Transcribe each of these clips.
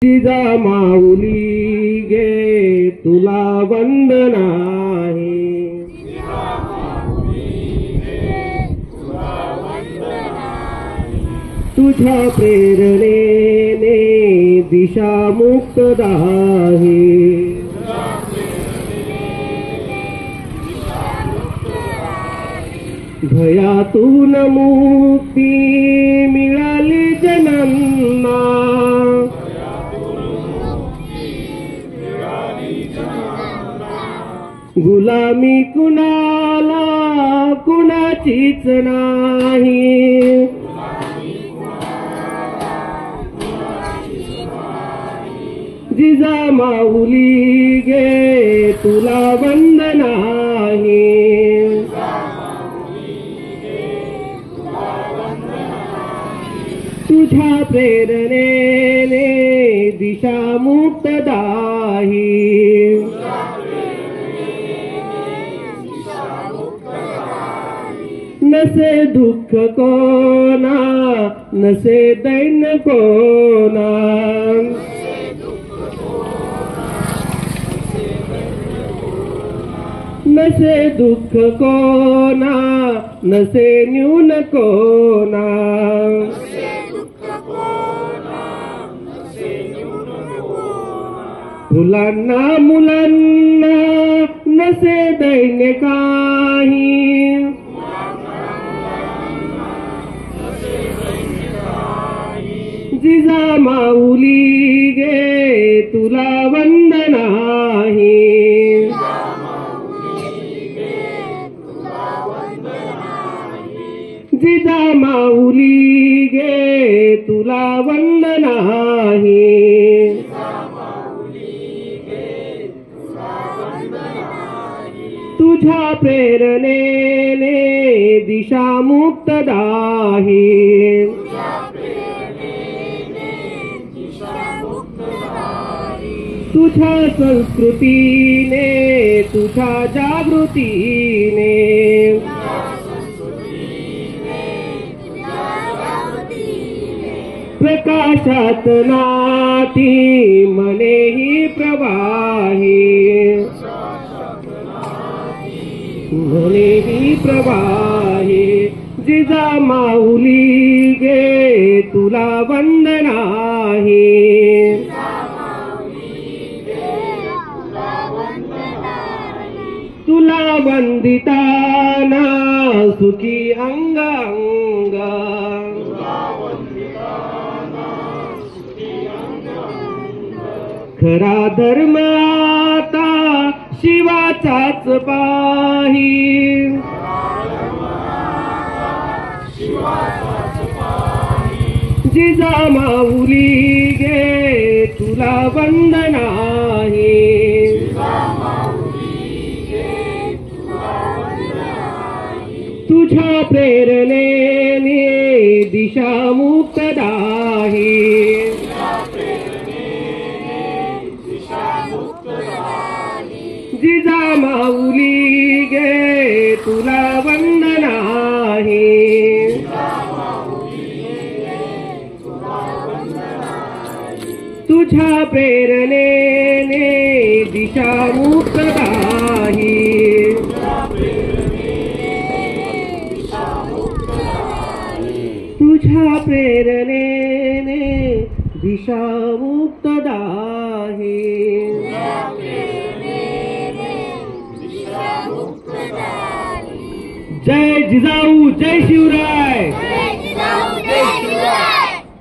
जिजा माऊली गे तुला वंदन आहे, तुझ्या प्रेरणेने दिशा मुक्त आहे, भयातून मुक्ती मिळाली जनांना, गुलामी कुणाला कुणाचीच नाही, जिजा माऊली गे तुला वंदन आहे, तुझ्या प्रेरणेने दिशा मुक्त आहे, नसे दुःख कोणा नसे दैन्य कोणा, नसे दुःख कोणा नसे न्यून कोणा, मुलांना मुलांना नसे दैन्य काही, जिजा माऊली गे तुला वंदन आहे, जिजा माऊली गे तुला वंदन आहे, तुझ्या प्रेरणेने दिशा मुक्त आहे, तुझ्या संस्कृतीने तुझ्या जागृतीने, प्रकाशात नाती मनेही प्रवाही, मनेही प्रवाही, जिजा माऊली गे तुला वंदन आहे, तुला वंदिताना सुखी अंग अंग, खरा धर्म आता शिवाचाच पाही, जिजा माऊली गे तुला वंदन आहे, तुझ्या प्रेरणेने दिशा मुक्त आहे, जिजा माऊली गे तुला वंदन आहे, तुझ्या प्रेरणेने दिशा मुक्त आहे, तुझ्या प्रेरणेने दिशा मुक्त आहे। जय जिजाऊ जय शिवराय,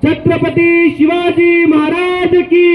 छत्रपती शिवाजी महाराज की।